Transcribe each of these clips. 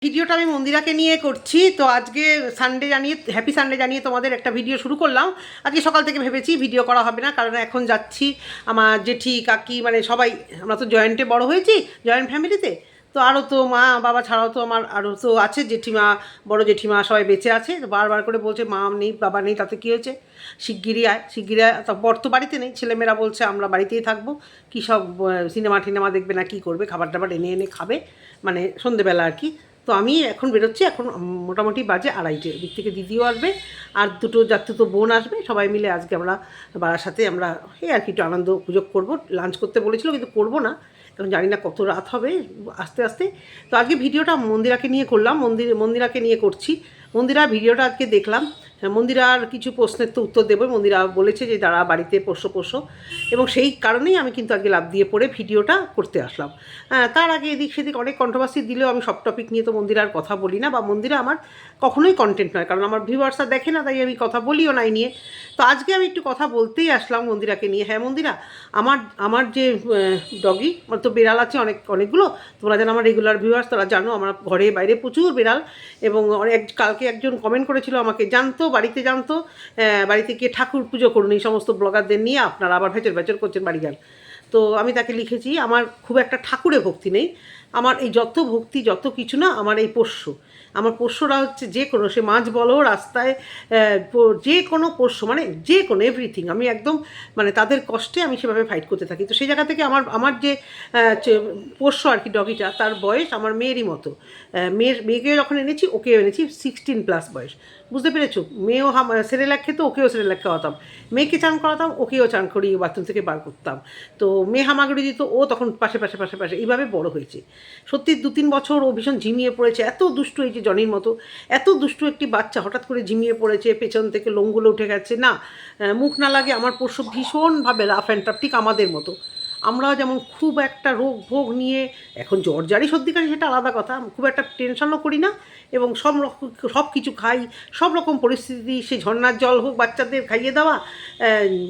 ভিডিওটা আমি মন্দিরাকে নিয়ে করছি। তো আজকে সানডে জানিয়ে, হ্যাপি সানডে জানিয়ে তোমাদের একটা ভিডিও শুরু করলাম। আজকে সকাল থেকে ভেবেছি ভিডিও করা হবে না, কারণ এখন যাচ্ছি আমার জেঠি কাকি মানে সবাই, আমরা তো জয়েন্টে বড় হয়েছি, জয়েন্ট ফ্যামিলিতে। তো আরও তো মা বাবা ছাড়াও তো আমার আরও তো আছে জেঠিমা, বড় জেঠিমা সবাই বেঁচে আছে। তো বারবার করে বলছে মা নেই বাবা নেই, তাতে কী হয়েছে, শিগগিরই আয় শিগগিরই আয়। তো বর তো বাড়িতে নেই, ছেলেমেয়েরা বলছে আমরা বাড়িতেই থাকবো, কী সব সিনেমা টিনেমা দেখবে না কি করবে, খাবার টাবার এনে এনে খাবে, মানে সন্ধেবেলা আর কি। তো আমি এখন বেরোচ্ছি, এখন মোটামুটি বাজে 2:30, দিক থেকে দিদিও আসবে আর দুটো তো বোন আসবে, সবাই মিলে আজকে আমরা সাথে আমরা এই আর কি একটু আনন্দ উপযোগ করবো। লাঞ্চ করতে বলেছিল কিন্তু করবো না, কারণ জানি না কত রাত হবে আস্তে আস্তে। তো আজকে ভিডিওটা মন্দিরাকে নিয়ে করলাম, মন্দিরাকে নিয়ে করছি। মন্দিরা ভিডিওটা আজকে দেখলাম, মন্দিরার কিছু প্রশ্নের তো উত্তর দেবো। মন্দিরা বলেছে যে যারা বাড়িতে পোষ্য, এবং সেই কারণেই আমি কিন্তু আজকে লাফ দিয়ে পড়ে ভিডিওটা করতে আসলাম। তার আগে এদিক সেদিক অনেক কন্ট্রোভার্সি দিলেও আমি সব টপিক নিয়ে তো মন্দিরার কথা বলি না, বা মন্দিরা আমার কখনোই কন্টেন্ট নয়, কারণ আমার ভিউয়ার্সরা দেখে না, তাই আমি কথা বলিও না এই নিয়ে। তো আজকে আমি একটু কথা বলতেই আসলাম মন্দিরাকে নিয়ে। হ্যাঁ মন্দিরা, আমার যে ডগি, আমার তো বেড়াল আছে অনেকগুলো। তোমরা যেন আমার রেগুলার ভিউয়ার্স, তারা জানো আমার ঘরে বাইরে প্রচুর বেড়াল। এবং কালকে একজন কমেন্ট করেছিল আমাকে, জানতো বাড়িতে গিয়ে ঠাকুর পুজো করুন, এই সমস্ত ব্লগারদের নিয়ে আপনারা আবার ভেচর করছেন বাড়ি যান। তো আমি তাকে লিখেছি আমার খুব একটা ঠাকুরে ভক্তি নেই, আমার এই যত ভক্তি যত কিছু না, আমার এই পোষ্য, আমার পোষ্যরা হচ্ছে যে কোনো, সে মাছ বলো রাস্তায়, যে কোনো পোষ্য, মানে যে কোনো এভরিথিং, আমি একদম মানে তাদের কষ্টে আমি সেভাবে ফাইট করতে থাকি। তো সেই জায়গা থেকে আমার যে পোষ্য আর কি ডগিটা, তার বয়স আমার মেয়েরই মতো। মেয়েকে যখন এনেছি ওকেও এনেছি 16+ বয়স, বুঝতে পেরেছো। মেয়েও সেরেলাক খেতো, ওকেও সেরেলাক খাওয়াতাম, মেয়েকে চান করাতাম, ওকেও চান করিয়ে বাথরুম থেকে বার করতাম। তো মেয়ে হামাগুড়ি দিত, ও তখন পাশে এইভাবে বড় হয়েছে। সত্যি 2-3 বছর ও ভীষণ ঝিমিয়ে পড়েছে, এত দুষ্টু, এই যে জনির মতো এত দুষ্টু একটি বাচ্চা হঠাৎ করে ঝিমিয়ে পড়েছে, পেছন থেকে লোমগুলো উঠে গেছে, না মুখ না লাগে। আমার পোষ্য ভীষণভাবে রাফ অ্যান্ড টাফ, ঠিক আমাদের মতো। আমরা যেমন খুব একটা রোগ ভোগ নিয়ে, এখন জ্বর জারি সর্দি কাশি সেটা আলাদা কথা, খুব একটা টেনশনও করি না, এবং সব কিছু খাই, সব রকম পরিস্থিতি, সে ঝর্নার জল হোক বাচ্চাদের খাইয়ে দেওয়া,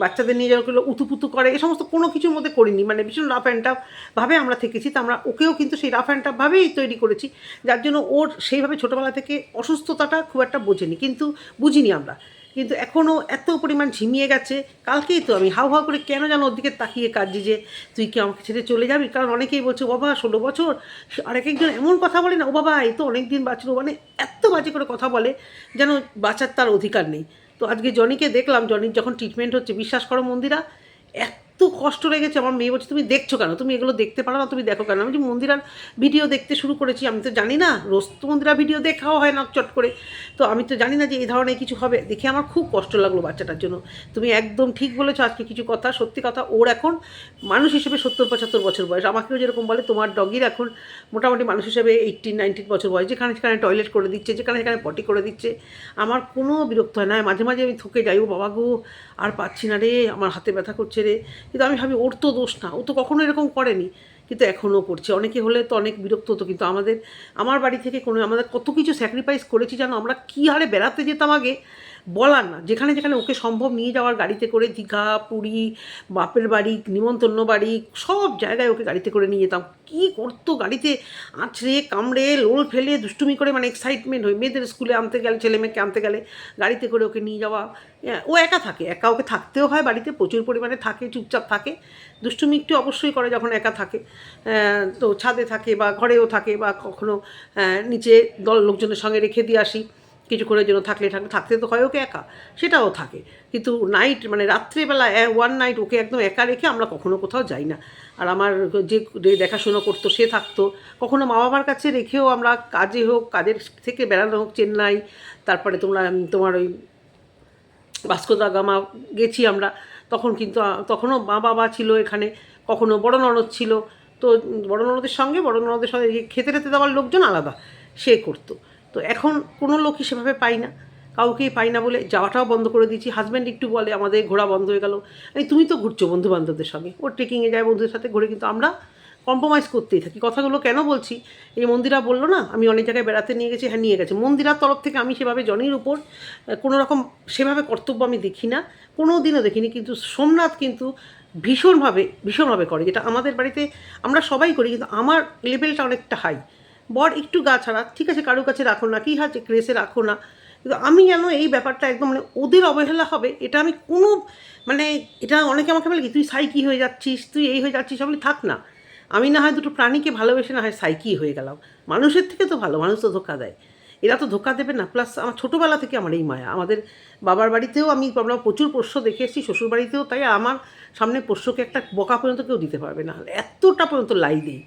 বাচ্চাদের নিয়ে যেগুলো উতুপুতু করে, এই সমস্ত কোনো কিছুর মধ্যে করিনি, মানে ভীষণ রাফ অ্যান্ড টাফ ভাবে আমরা থেকেছি। তো আমরা ওকেও কিন্তু সেই রাফ অ্যান্ড টাফ ভাবেই তৈরি করেছি, যার জন্য ওর সেইভাবে ছোটোবেলা থেকে অসুস্থতাটা খুব একটা বুঝিনি আমরা। কিন্তু এখনও এত পরিমাণ ঝিমিয়ে গেছে। কালকেই তো আমি হাউ করে কেন যেন ওর দিকে তাকিয়ে কাঁদছি যে তুই কি আমাকে ছেড়ে চলে যাবি, কারণ অনেকেই বলছে বাবা 16 বছর, আর একজন এমন কথা বলে না, ও বাবা এই তো অনেক দিন বাঁচলো, মানে এত বাজে করে কথা বলে যেন বাঁচার তার অধিকার নেই। তো আজকে জনিকে দেখলাম, জনির যখন ট্রিটমেন্ট হচ্ছে, বিশ্বাস করো মন্দিরা, এত কষ্ট লেগেছে। আমার মেয়ে বলছে তুমি দেখছো কেন, তুমি এগুলো দেখতে পারো না, তুমি দেখো কেন। আমি যে মন্দিরার ভিডিও দেখতে শুরু করেছি, আমি তো জানি না, রোজ তো মন্দিরা ভিডিও দেখাও হয় না চট করে, তো আমি তো জানি না যে এই ধরনের কিছু হবে। দেখে আমার খুব কষ্ট লাগলো বাচ্চাটার জন্য। তুমি একদম ঠিক বলেছো আজকে কিছু কথা, সত্যি কথা। ওর এখন মানুষ হিসেবে 70-75 বছর বয়স, আমাকেও যেরকম বলে তোমার ডগির এখন মোটামুটি মানুষ হিসেবে 18-19 বছর বয়স, যেখানে সেখানে টয়লেট করে দিচ্ছে, যেখানে সেখানে পটি করে দিচ্ছে। আমার কোনো বিরক্ত হয় না, মাঝে মাঝে আমি থকে যাই, ও বাবা গো আর পাচ্ছি না রে, আমার হাতে ব্যথা করছে রে। কিন্তু আমি ভাবি ওর তো দোষ না, ও তো কখনো এরকম করেনি, কিন্তু এখনও করছে। অনেকে হলে তো অনেক বিরক্ত হতো, কিন্তু আমার বাড়ি থেকে আমাদের কত কিছু স্যাক্রিফাইস করেছি জানো। আমরা কী হারে বেড়াতে যেতাম আগে, বলার না। যেখানে যেখানে ওকে সম্ভব নিয়ে যাওয়ার, গাড়িতে করে দীঘা, পুরী, বাপের বাড়ি, নিমন্ত্রণ বাড়ি, সব জায়গায় ওকে গাড়িতে করে নিয়ে যেতাম। কী করতো গাড়িতে, আছড়ে কামড়ে লোল ফেলে দুষ্টুমি করে, মানে এক্সাইটমেন্ট হয়ে মেয়েদের স্কুলে আনতে গেলে, ছেলে মেয়েকে আনতে গেলে গাড়িতে করে ওকে নিয়ে যাওয়া। ও একা থাকে, একা ওকে থাকতেও হয়, বাড়িতে প্রচুর পরিমাণে থাকে, চুপচাপ থাকে, দুষ্টুমি একটু অবশ্যই করে যখন একা থাকে। তো ছাদে থাকে বা ঘরেও থাকে, বা কখনো নিচে লোকজনের সঙ্গে রেখে দিয়ে আসি কিছুক্ষণের জন্য, থাকতে তো হয় ওকে একা, সেটাও থাকে। কিন্তু নাইট মানে রাত্রিবেলা ওয়ান নাইট ওকে একদম একা রেখে আমরা কখনো কোথাও যাই না। আর আমার যে দেখাশোনা করতো সে থাকতো, কখনো মা বাবার কাছে রেখেও আমরা কাজের থেকে বেড়ানো হোক, চেন্নাই, তারপরে তোমার ওই ভাস্কো দা গামা গেছি আমরা, তখন কিন্তু তখনও মা বাবা ছিল এখানে, কখনো বড় ননদ ছিল। তো বড় ননদের সঙ্গে খেতে দেওয়ার লোকজন আলাদা, সে করতো। তো এখন কোনো লোকই সেভাবে পাই না, কাউকেই পাই না বলে যাওয়াটাও বন্ধ করে দিয়েছি। হাজব্যান্ড একটু বলে আমাদের ঘোরা বন্ধ হয়ে গেল, তুমি তো ঘুরছো বন্ধুবান্ধবদের সঙ্গে, ও ট্রেকিংয়ে যায় বন্ধুদের সাথে ঘুরে, কিন্তু আমরা কম্প্রোমাইজ করতেই থাকি। কথাগুলো কেন বলছি, এই মন্দিরা বললো না আমি অনেক জায়গায় বেড়াতে নিয়ে গেছি, হ্যাঁ নিয়ে গেছে। মন্দিরার তরফ থেকে আমি সেভাবে জনির উপর কোনো রকম সেভাবে কর্তব্য আমি দেখি না, কোনো দিনও দেখিনি। কিন্তু সোমনাথ কিন্তু ভীষণভাবে করে, যেটা আমাদের বাড়িতে আমরা সবাই করি, কিন্তু আমার লেভেলটা অনেকটা হাই। বর একটু গা ছাড়া, ঠিক আছে কারোর কাছে রাখো না, কী আছে ক্রেসে রাখো না, কিন্তু আমি যেন এই ব্যাপারটা একদম মানে ওদের অবহেলা হবে এটা আমি কোনো মানে এটা অনেকে আমাকে বলে কি তুই সাইকি হয়ে যাচ্ছিস, তুই এই হয়ে যাচ্ছিস, আমি বলি, থাক না, আমি না হয় দুটো প্রাণীকে ভালোবেসে না হয় সাইকি হয়ে গেলাম, মানুষের থেকে তো ভালো, মানুষ তো ধোঁকা দেয়, এরা তো ধোঁকা দেবে না। প্লাস আমার ছোটোবেলা থেকে আমার এই মায়া, আমাদের বাবার বাড়িতেও আমরা প্রচুর পোষ্য দেখে এসেছি, শ্বশুর বাড়িতেও তাই, আমার সামনে পোষ্যকে একটা বকা পর্যন্ত কেউ দিতে পারবে না, এতটা পর্যন্ত লাই দিই,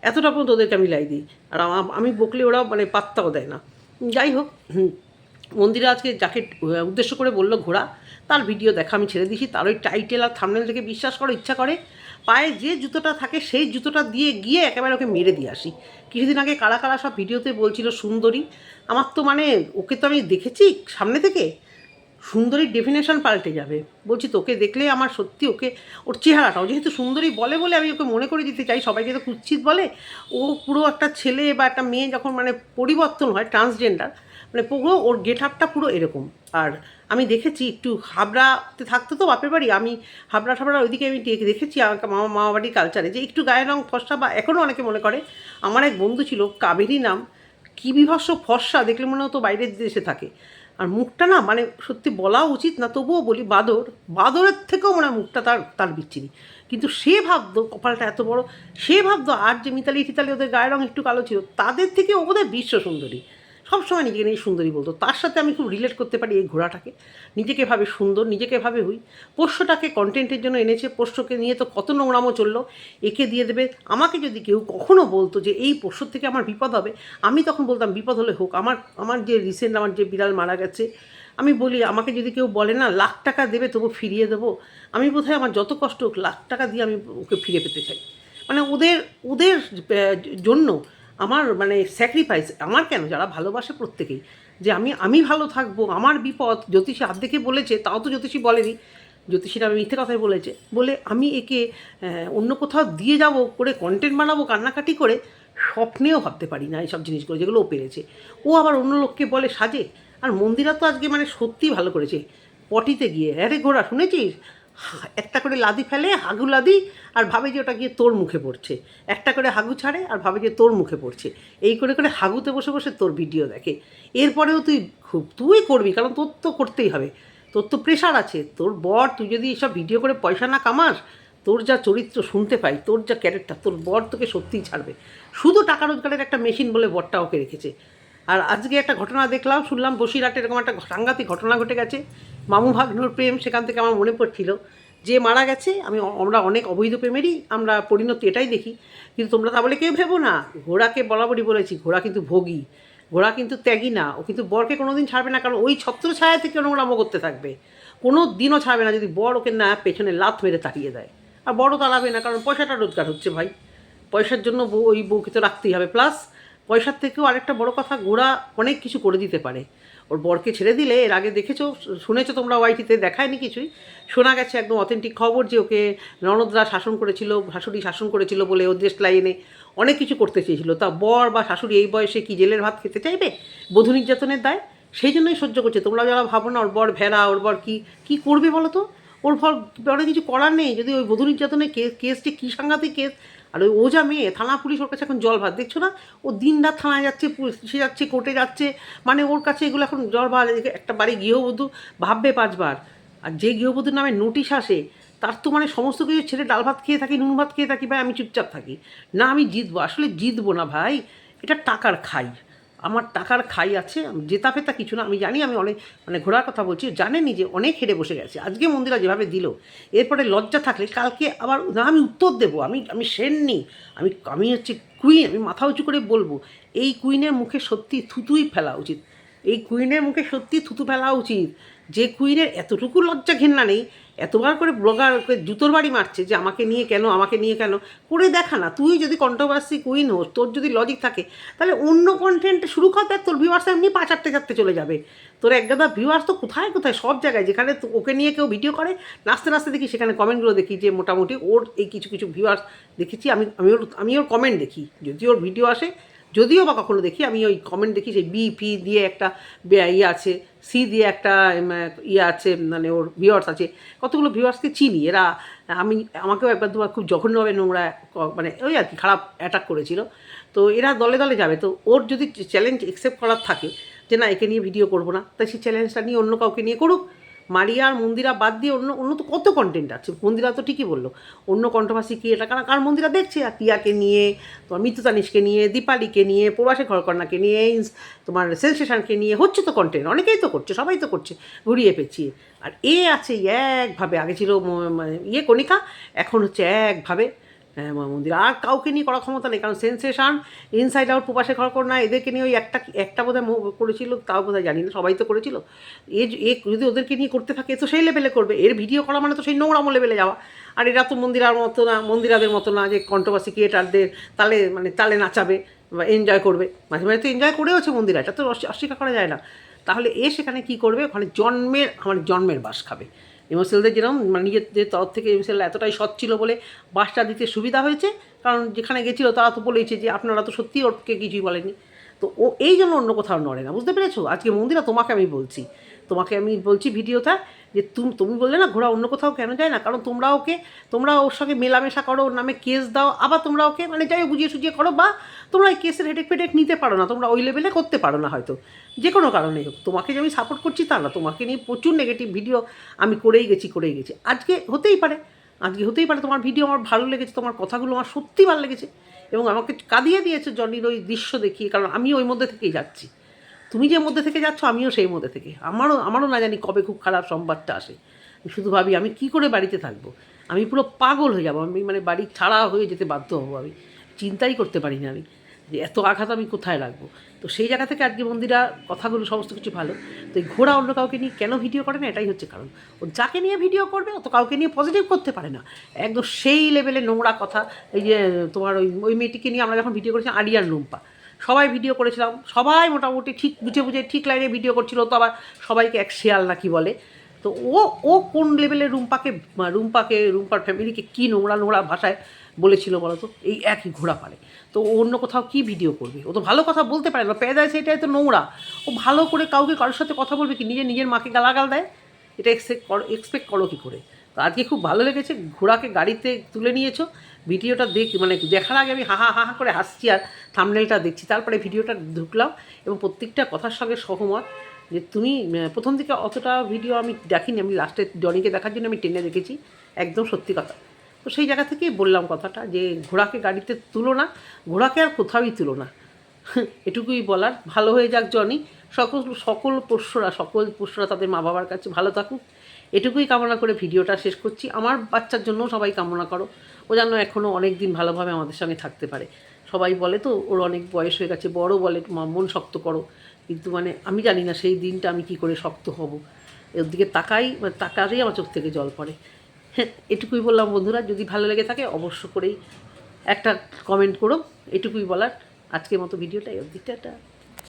এতটা পর্যন্ত ওদেরকে আমি লাই দিই, আর আমি বকলে ওরা মানে পাত্তাও দেয় না। যাই হোক, মন্দিরে আজকে যাকে উদ্দেশ্য করে বললো ঘোড়া, তার ভিডিও দেখা আমি ছেড়ে দিয়েছি, তার ওই টাইটেল আর থাম্বনেল থেকে বিশ্বাস করো, ইচ্ছা করে পায়ে যে জুতোটা থাকে সেই জুতোটা দিয়ে গিয়ে একেবারে ওকে মেরে দিয়ে আসি। কিছুদিন আগে কারা কারা সব ভিডিওতে বলছিল সুন্দরী, আমার তো মানে ওকে তো আমি দেখেছি সামনে থেকে, সুন্দরীর ডেফিনেশন পাল্টে যাবে, বলছি তোকে দেখলে আমার সত্যি ওকে ওর চেহারাটাও যেহেতু সুন্দরী বলে বলে আমি ওকে মনে করে দিতে চাই, সবাইকে তো কুৎসিত বলে, ও পুরো একটা ছেলে বা একটা মেয়ে যখন মানে পরিবর্তন হয় ট্রান্সজেন্ডার, মানে পুরো ওর গেট আপটা পুরো এরকম। আর আমি দেখেছি একটু হাবড়াতে থাকতো তো বাপের বাড়ি, আমি হাবড়া ঠাবড়া ওইদিকে আমি দেখেছি আমাকে মামা বাড়ির কালচারে যে একটু গায়ের রং ফর্সা, বা এখনও অনেকে মনে করে, আমার এক বন্ধু ছিল কাবেরী নাম, কী বিভৎস ফর্সা, দেখলে মনে হতো বাইরের দেশে থাকে, আর মুখটা না মানে সত্যি বলা উচিত না তবুও বলি, বাদরের থেকেও মানে মুখটা তার বিচ্ছিরি, কিন্তু সে ভাবতো কপালটা এত বড়, সে ভাবতো আর যে মিতালি টিতালি ওদের গায়ের রং একটু কালো ছিল তাদের থেকে ও বোধহয় বিশ্ব সুন্দরী, সবসময় নিজেকে নিয়ে সুন্দরী বলতো। তার সাথে আমি খুব রিলেট করতে পারি এই ঘোড়াটাকে, নিজেকে ভাবে সুন্দর, নিজেকে ভাবে হই, পোষ্যটাকে কন্টেন্টের জন্য এনেছে, পোষ্যকে নিয়ে তো কত নোংরামো চললো, একে দিয়ে দেবে। আমাকে যদি কেউ কখনও বলতো যে এই পোষ্যর থেকে আমার বিপদ হবে, আমি তখন বলতাম বিপদ হলে হোক, আমার যে রিসেন্ট আমার যে বিড়াল মারা গেছে, আমি বলি আমাকে যদি কেউ বলে না লাখ টাকা দেবে তবু ফিরিয়ে দেবো, আমি বোধহয় আমার যত কষ্ট হোক লাখ টাকা দিয়ে আমি ওকে ফিরে পেতে চাই, মানে ওদের ওদের জন্য আমার মানে স্যাক্রিফাইস, আমার কেন যারা ভালোবাসে প্রত্যেকেই, যে আমি ভালো থাকবো, আমার বিপদ জ্যোতিষী হাত দেখে বলেছে, তাও তো জ্যোতিষী বলেনি, জ্যোতিষীরা আমি মিথ্যে কথাই বলেছে বলে আমি একে অন্য কোথাও দিয়ে যাব করে কন্টেন্ট বানাবো কান্নাকাটি করে, স্বপ্নেও ভাবতে পারি না এইসব জিনিসগুলো যেগুলো ও পেরেছে, ও আবার অন্য লোককে বলে সাজে। আর মন্দিরা তো আজকে মানে সত্যিই ভালো করেছে, পটিতে গিয়ে, আরে ঘোড়া শুনেছিস, একটা করে লাদি ফেলে, হাগু লাদি, আর ভাবে যে ওটা গিয়ে তোর মুখে পড়ছে, একটা করে হাগু ছাড়ে আর ভাবে যে তোর মুখে পড়ছে, এই করে করে হাগুতে বসে বসে তোর ভিডিও দেখে, এরপরেও তুই করবি, কারণ তোর তো করতেই হবে, তোর তো প্রেশার আছে, তোর বর, তুই যদি এইসব ভিডিও করে পয়সা না কামাস, তোর যা চরিত্র শুনতে পাই, তোর যা ক্যারেক্টার, তোর বর তোকে সত্যিই ছাড়বে, শুধু টাকা রোজগারের একটা মেশিন বলে বরটা ওকে রেখেছে। আর আজকে একটা ঘটনা দেখলাম, শুনলাম বসিরহাটে এরকম একটা সাংঘাতিক ঘটনা ঘটে গেছে, মামু ভাগ্নুর প্রেম, সেখান থেকে আমার মনে পড়ছিল যে মারা গেছে, আমরা অনেক অবৈধ প্রেমেরই আমরা পরিণতি এটাই দেখি, কিন্তু তোমরা তা বলে কেউ ভেবো না, ঘোড়াকে বরাবরই বলেছি ঘোড়া কিন্তু ভোগী, ঘোড়া কিন্তু ত্যাগী না, ও কিন্তু বরকে কোনো দিন ছাড়বে না, কারণ ওই ছত্রছায়া থেকে নোংরাম করতে থাকবে, কোনো দিনও ছাড়বে না যদি বর ওকে না পেছনে লাথ মেরে তাড়িয়ে দেয়, আর বড়ও তাড়াবে না, কারণ পয়সাটা রোজগার হচ্ছে ভাই, পয়সার জন্য ওই বউকে তো রাখতেই হবে, প্লাস পয়সার থেকেও আরেকটা বড় কথা, ঘোড়া অনেক কিছু করে দিতে পারে, ওর বরকে ছেড়ে দিলে, এর আগে দেখেছো শুনেছো তোমরা, ওয়াইটিতে দেখায়নি কিছুই, শোনা গেছে একদম অথেন্টিক খবর যে ওকে ননদরা শাসন করেছিল, শাশুড়ি শাসন করেছিল বলে ও দেশ লাইনে অনেক কিছু করতে চেয়েছিল, তা বর বা শাশুড়ি এই বয়সে কি জেলের ভাত খেতে চাইবে বধূ নির্যাতনের দায়, সেই জন্যই সহ্য করছে। তোমরা যারা ভাবো না ওর বর ভেড়া, ওর বর কী করবে বলো তো, ওর বরে কিছু করার নেই, যদি ওই বধূ নির্যাতনের কেসটি কী সাংঘাতিক কেস, আর ওই ওজা মেয়ে, থানা পুলিশ ওর কাছে এখন জল ভাত, দেখছো না ও দিন রাত থানায় যাচ্ছে, পুলিশে যাচ্ছে, কোর্টে যাচ্ছে, মানে ওর কাছে এগুলো এখন জল ভাত। একটা বাড়ি গৃহবধূ ভাববে 5 বার, আর যে গৃহবধূর নামে নোটিশ আসে তার তো মানে সমস্ত কিছু ছেড়ে ডাল ভাত খেয়ে থাকি, নুন ভাত খেয়ে থাকি, ভাই আমি চুপচাপ থাকি না, আমি জিতবো, আসলে জিতবো না ভাই, এটা টাকার খাই, আমার টাকার খাই আছে, জেতা ফেতা কিছু না, আমি জানি আমি অনেক মানে ঘোরার কথা বলছি, জানেনি যে অনেক হেরে বসে গেছে, আজকে মন্দিরা যেভাবে দিল, এরপরে লজ্জা থাকলে কালকে আবার না আমি উত্তর দেবো, আমি সেননি, আমি হচ্ছে কুইন, আমি মাথা উঁচু করে বলবো, এই কুইনের মুখে সত্যি থুতুই ফেলা উচিত, এই কুইনের মুখে সত্যি থুতু ফেলা উচিত, যে কুইনের এতটুকু লজ্জা ঘেন্না নেই, এতবার করে ব্লগারকে জুতোর বাড়ি মারছে যে আমাকে নিয়ে কেন করে দেখা না, তুই যদি কন্ট্রোভার্সি কুইন হোস, তোর যদি লজিক থাকে তাহলে অন্য কন্টেন্ট শুরু কর, দেখ তোর ভিউয়ার্স এমনি 5-4 চলে যাবে, তোর একগাদা ভিউয়ার্স তো কোথায় কোথায় সব জায়গায়, যেখানে ওকে নিয়ে কেউ ভিডিও করে নাচতে নাচতে দেখি, সেখানে কমেন্টগুলো দেখি যে মোটামুটি ওর এই কিছু কিছু ভিউয়ার্স দেখেছি, আমি ওর কমেন্ট দেখি, যদি ওর ভিডিও আসে, যদিও বা কখনো দেখি, আমি ওই কমেন্ট দেখি, সেই বি দিয়ে একটা ইয়ে আছে, সি দিয়ে একটা ইয়ে আছে, মানে ওর ভিউয়ার্স আছে, কতগুলো ভিউয়ার্সকে চিনি, আমাকেও একবার দুবার খুব জঘন্যভাবে নোংরা মানে ওই আর কি খারাপ অ্যাটাক করেছিল, তো এরা দলে দলে যাবে, তো ওর যদি চ্যালেঞ্জ অ্যাকসেপ্ট করার থাকে যে না একে নিয়ে ভিডিও করবো না, তাই সেই চ্যালেঞ্জটা নিয়ে অন্য কাউকে নিয়ে করুক। মারিয়া আর মন্দিরা বাদ দিয়ে অন্য অন্য তো কত কন্টেন্ট আছে। মন্দিরা তো ঠিকই বললো, অন্য কন্ট্রোভার্সি কি এটা, কারণ মন্দিরা দেখছে আর টিয়াকে নিয়ে, তোমার মিতু তানিশকে নিয়ে, দীপালিকে নিয়ে, প্রবাসী ঘরকন্যাকে নিয়ে, তোমার সেন্সেশনকে নিয়ে হচ্ছে তো কন্টেন্ট, অনেকেই তো করছে, সবাই তো করছে ঘুরিয়ে পেঁচিয়ে। আর এ আছে একভাবে, আগে ছিল কণিকা, এখন হচ্ছে একভাবে মন্দির, আর কাউকে নিয়ে করার ক্ষমতা নেই, কারণ সেন্সেশন, ইনসাইড আউট, প্রবাসে ঘরকন্যা, এদেরকে নিয়ে ওই একটা বোধহয় করেছিল, তাও বোধহয় জানি না, সবাই তো করেছিল। এ যদি ওদেরকে নিয়ে করতে থাকে তো সেই লেভেলে করবে, এর ভিডিও করা মানে তো সেই নোংরামো লেভেলে যাওয়া। আর এরা তো মন্দিরাদের মতো না যে কন্ট্রোভার্সি ক্রিয়েটারদের তালে নাচাবে বা এনজয় করবে। মাঝে মাঝে তো এনজয় করেওছে মন্দিরা, এটা তো অস্বীকার করা যায় না। তাহলে সেখানে কী করবে, ওখানে জন্মের বাস খাবে। এমএসএলদের যেরকম মানে নিজেদের তরফ থেকে এমএসএল এতটাই সৎ ছিল বলে বাসটা দিতে সুবিধা হয়েছে, কারণ যেখানে গেছিলো তারা তো বলেইছে যে আপনারা তো সত্যিই ওরকে কিছুই বলেনি। তো ও এই জন্য অন্য কোথাও নড়ে না, বুঝতে পেরেছো? আজকে মন্দিরা তোমাকে আমি বলছি ভিডিওটা, যে তুমি বললে না ঘোড়া অন্য কোথাও কেন যায় না, কারণ তোমরা ওর সঙ্গে মেলামেশা করো, ওর নামে কেস দাও, আবার তোমরা ওকে মানে যাই বুঝিয়ে সুঝিয়ে করো, বা তোমরা এই কেসের হেডেক নিতে পারো না, তোমরা ওই লেভেলে করতে পারো না হয়তো, যে কোনো কারণে হোক। তোমাকে যে আমি সাপোর্ট করছি তা না, তোমাকে নিয়ে প্রচুর নেগেটিভ ভিডিও আমি করেই গেছি। আজকে হতেই পারে তোমার ভিডিও আমার ভালো লেগেছে, তোমার কথাগুলো আমার সত্যি ভালো লেগেছে, এবং আমাকে কাঁদিয়ে দিয়েছে জনির ওই দৃশ্য দেখিয়ে, কারণ আমি ওই মধ্যে থেকেই যাচ্ছি। তুমি যে মধ্যে থেকে যাচ্ছ, আমিও সেই মধ্যে থেকে, আমারও না জানি কবে খুব খারাপ সংবাদটা আসে। শুধু ভাবি আমি কি করে বাড়িতে থাকবো, আমি পুরো পাগল হয়ে যাবো, আমি মানে বাড়ি ছাড়া হয়ে যেতে বাধ্য হবো, আমি চিন্তাই করতে পারি না আমি যে এত আঘাত আমি কোথায় রাখবো। তো সেই জায়গা থেকে আজকে মন্দিরা কথাগুলো সমস্ত কিছু ভালো। তো এই ঘোড়া অন্য কাউকে নিয়ে কেন ভিডিও করে না, এটাই হচ্ছে কারণ। ও যাকে নিয়ে ভিডিও করবে ও তো কাউকে নিয়ে পজিটিভ করতে পারে না, একদম সেই লেভেলে নোংরা কথা। এই যে তোমার ওই মেয়েটিকে নিয়ে আমরা যখন ভিডিও করেছিলাম, আরিয়ান রুম্পা, সবাই ভিডিও করেছিলাম, সবাই মোটামুটি ঠিক বুঝে ঠিক লাইনে ভিডিও করছিল, তো আবার সবাইকে এক শেয়াল নাকি বলে। তো ও কোন লেভেলে রুম্পার ফ্যামিলিকে কী নোংরা ভাষায় বলেছিল বলো তো, এই একই ঘোড়া পারে। তো ও অন্য কোথাও কী ভিডিও করবে, ও তো ভালো কথা বলতে পারে না, পেয়ে দেয় সেটাই তো নোংরা। ও ভালো করে কারোর সাথে কথা বলবে কি, নিজের মাকে গালাগাল দেয়, এটা এক্সপেক্ট করো কী করে? তো আজকে খুব ভালো লেগেছে, ঘোড়াকে গাড়িতে তুলে নিয়েছো, ভিডিওটা মানে দেখার আগে আমি হা করে হাসছি আর থাম্বনেলটা দেখছি, তারপরে ভিডিওটা ঢুকলাম এবং প্রত্যেকটা কথার সঙ্গে সহমত। যে তুমি প্রথম দিকে অতটা ভিডিও আমি দেখিনি, আমি লাস্টে জনিকে দেখার জন্য আমি টেনে দেখেছি, একদম সত্যি কথা। তো সেই জায়গা থেকেই বললাম কথাটা, যে ঘোড়াকে গাড়িতে তুলো না, ঘোড়াকে আর কোথাওই তুলো না, এটুকুই বলার। ভালো হয়ে যাক জনি, সকল পোষ্যরা তাদের মা বাবার কাছে ভালো থাকুক, এটুকুই কামনা করে ভিডিওটা শেষ করছি। আমার বাচ্চার জন্য সবাই কামনা করো, ও যেন এখনও অনেক দিন ভালোভাবে আমাদের সঙ্গে থাকতে পারে। সবাই বলে তো ওর অনেক বয়স হয়ে গেছে, বড় বলে মন শক্ত করো, কিন্তু মানে আমি জানি না সেই দিনটা আমি কি করে শক্ত হব, এর দিকে তাকালেই আমার চোখ থেকে জল পড়ে। হ্যাঁ, এটুকুই বললাম বন্ধুরা, যদি ভালো লেগে থাকে অবশ্য করেই একটা কমেন্ট করো, এটুকুই বলার। আজকের মতো ভিডিওটা এই অবধি, টাটা।